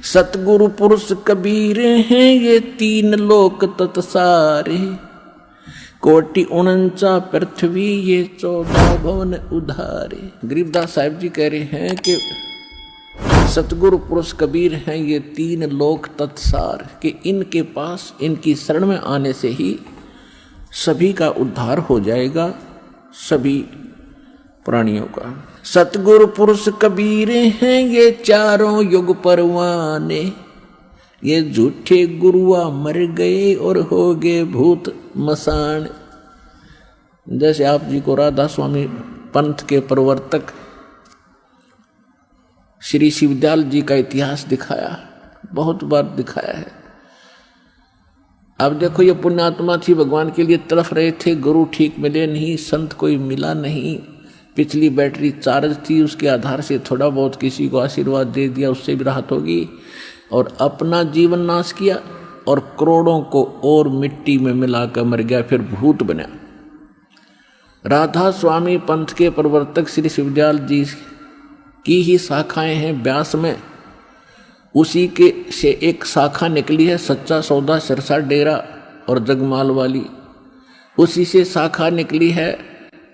सतगुरु पुरुष कबीर हैं ये तीन लोक तत्सारे, कोटि 49 पृथ्वी ये 14 भवन उधारे। गरीबदास साहिब जी कह रहे हैं कि सतगुरु पुरुष कबीर हैं ये तीन लोक तत्सार, कि इनके पास इनकी शरण में आने से ही सभी का उद्धार हो जाएगा, सभी प्राणियों का। सतगुरु पुरुष कबीर हैं ये चारों युग परवाने, ये झूठे गुरुआ मर गए और हो गए भूत मसान। जैसे आप जी को राधा स्वामी पंथ के प्रवर्तक श्री शिवदयाल जी का इतिहास दिखाया, बहुत बार दिखाया है। अब देखो ये पुण्यात्मा थी, भगवान के लिए तड़फ रहे थे, गुरु ठीक मिले नहीं, संत कोई मिला नहीं, पिछली बैटरी चार्ज थी, उसके आधार से थोड़ा बहुत किसी को आशीर्वाद दे दिया, उससे भी राहत होगी, और अपना जीवन नाश किया और करोड़ों को और मिट्टी में मिलाकर मर गया, फिर भूत बना। राधा स्वामी पंथ के प्रवर्तक श्री शिवदयाल जी की ही शाखाएं हैं ब्यास में, उसी के से एक शाखा निकली है सच्चा सौदा सिरसा डेरा और जगमाल वाली, उसी से शाखा निकली है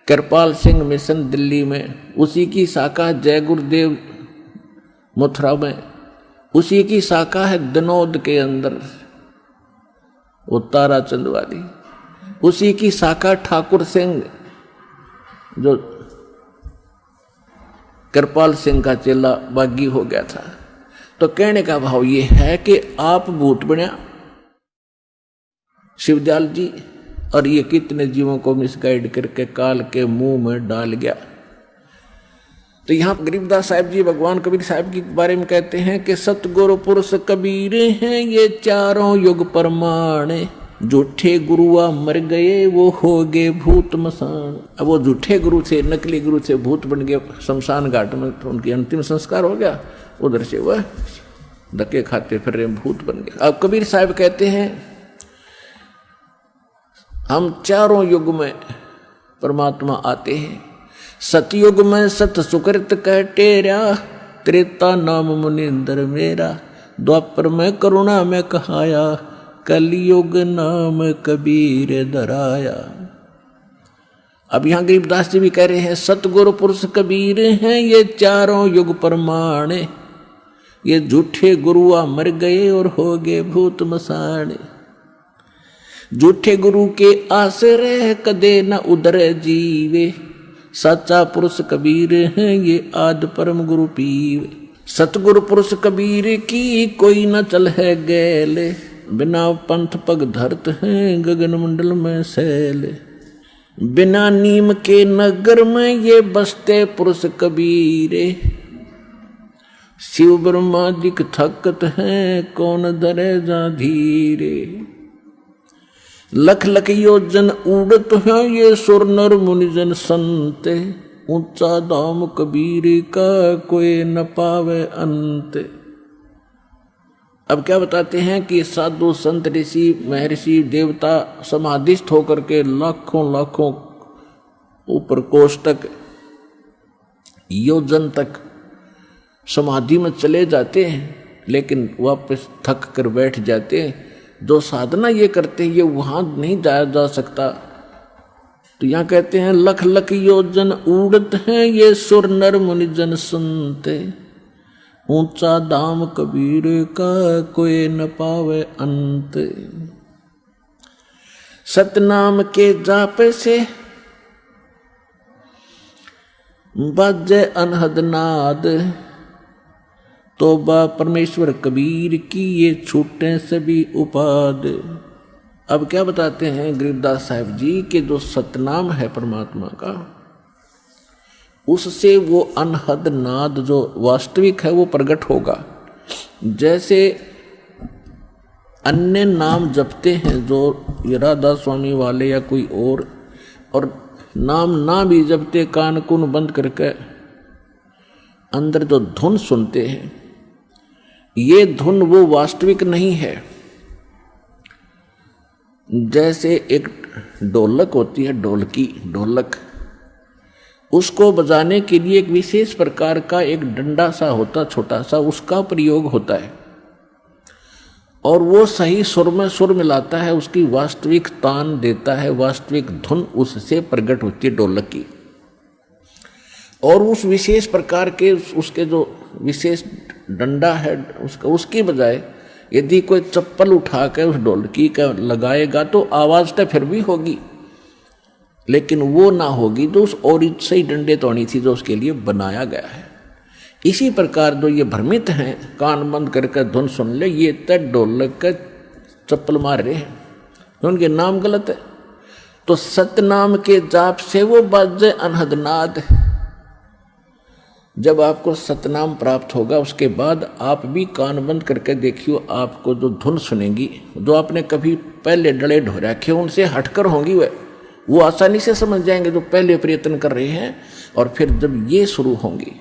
कृपाल सिंह मिशन दिल्ली में, उसी की शाखा जय गुरुदेव मथुरा में, उसी की शाखा है दनौद के अंदर वो ताराचंद वाली, उसी की शाखा ठाकुर सिंह जो कृपाल सिंह का चेला बागी हो गया था। तो कहने का भाव ये है कि आप भूत बना शिवदयाल जी, और ये कितने जीवों को मिसगाइड करके काल के मुंह में डाल गया। तो यहाँ गरीबदास साहिब जी भगवान कबीर साहिब के बारे में कहते हैं कि सतगुरु पुरुष कबीर हैं ये चारों युग परमाणे, झूठे गुरुआ मर गए वो हो गए भूत मसान। अब वो झूठे गुरु थे, नकली गुरु थे, भूत बन गए शमशान घाट में, तो उनकी अंतिम संस्कार हो गया, उधर से वह धक्के खाते फिर रहे भूत बन गए। अब कबीर साहब कहते हैं हम चारों युग में परमात्मा आते हैं। सतयुग में सत सुकृत कह टेरा, त्रेता नाम मुनिंदर मेरा, द्वापर में करुणा में कहाया, कलयुग नाम कबीर धराया। अब यहाँ गरीबदास जी भी कह रहे हैं सतगुरु पुरुष कबीर हैं ये चारों युग परमाणे, ये झूठे गुरुआ मर गए और हो गए भूत मसाणे। झूठे गुरु के आश्रय कदे न उदर जीवे, सच्चा पुरुष कबीर हैं ये आद परम गुरु पीवे। सतगुरु पुरुष कबीर की कोई न चल है गैले, बिना पंथ पग धरत हैं गगन मंडल में सैले। बिना नीम के नगर में ये बसते पुरुष कबीरे, शिव ब्रह्मा दिख थकत हैं कौन धरे जा धीरे। लख लख योजन उड़त हैं ये सुर नर मुनिजन संते, ऊंचा दाम कबीर का कोई न पावे अंत। अब क्या बताते हैं कि साधु संत ऋषि महर्षि देवता समाधिस्थ होकर के लाखों लाखों ऊपर कोष तक योजन तक समाधि में चले जाते हैं, लेकिन वापस थक कर बैठ जाते हैं। जो साधना ये करते हैं ये वहां नहीं जाया जा सकता। तो यहाँ कहते हैं लख लख योजन उड़त हैं ये सुर नर मुनिजन सुनते, ऊंचा दाम कबीर का कोई न पावे अंत। सतनाम के जाप से बाजे अनहद नाद, तोबा परमेश्वर कबीर की ये छूटे सभी उपाद। अब क्या बताते हैं गरीबदास साहिब जी कि जो सतनाम है परमात्मा का, उससे वो अनहद नाद जो वास्तविक है वो प्रकट होगा। जैसे अन्य नाम जपते हैं जो राधा स्वामी वाले या कोई और नाम ना भी जपते, कान कुन बंद करके अंदर जो धुन सुनते हैं, ये धुन वो वास्तविक नहीं है। जैसे एक ढोलक होती है, ढोलक, उसको बजाने के लिए एक विशेष प्रकार का एक डंडा सा होता छोटा सा, उसका प्रयोग होता है। और वो सही सुर में सुर मिलाता है, उसकी वास्तविक तान देता है, वास्तविक धुन उससे प्रकट होती है ढोलक की। और उस विशेष प्रकार के उसके जो विशेष डंडा है उसकी बजाय यदि कोई चप्पल उठा कर उस ढोलकी का लगाएगा तो आवाज तो फिर भी होगी, लेकिन वो ना होगी जो उस और सही डंडे तोड़ी थी जो उसके लिए बनाया गया है। इसी प्रकार जो ये भ्रमित हैं, कान बंद करके धुन सुन ले, ये तक ढोलक का चप्पल मार रहे हैं, उनके नाम गलत है। तो सतनाम के जाप से वो बाजे अनहदनाद। जब आपको सतनाम प्राप्त होगा उसके बाद आप भी कान बंद करके देखियो, आपको जो धुन सुनेंगी, जो आपने कभी पहले डले ढो रखे उनसे हटकर होंगी, वो आसानी से समझ जाएंगे जो पहले प्रयत्न कर रहे हैं। और फिर जब ये शुरू होंगी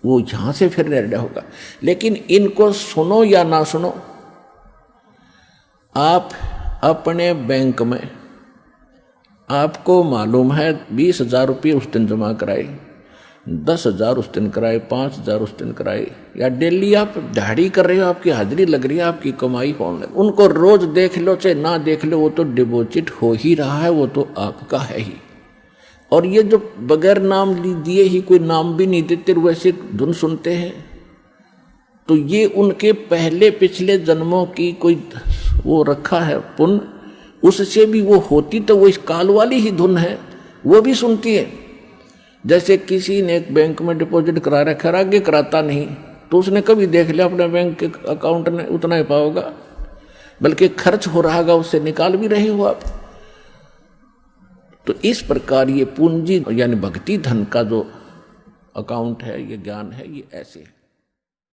वो यहां से फिर निर्णय होगा। लेकिन इनको सुनो या ना सुनो, आप अपने बैंक में आपको मालूम है 20,000 रुपये उस दिन जमा कराए, 10,000 उस दिन कराए, 5,000 उस दिन कराए, या डेली आप दिहाड़ी कर रहे हो, आपकी हाजिरी लग रही है, आपकी कमाई होने लगी, उनको रोज देख लो चाहे ना देख लो, वो तो डिपॉजिट हो ही रहा है, वो तो आपका है ही। और ये जो बगैर नाम दिए ही कोई नाम भी नहीं देते वैसे धुन सुनते हैं, तो ये उनके पहले पिछले जन्मों की कोई वो रखा है पुण्य, उससे भी वो होती तो वो इस काल वाली ही धुन है, वो भी सुनती है। जैसे किसी ने एक बैंक में डिपॉजिट करा रखा है, आगे कराता नहीं, तो उसने कभी देख लिया अपने बैंक के अकाउंट में उतना ही पाओगा, बल्कि खर्च हो रहा होगा, उससे निकाल भी रहे हो आप। तो इस प्रकार ये पूंजी यानी भक्ति धन का जो अकाउंट है, ये ज्ञान है, ये ऐसे है।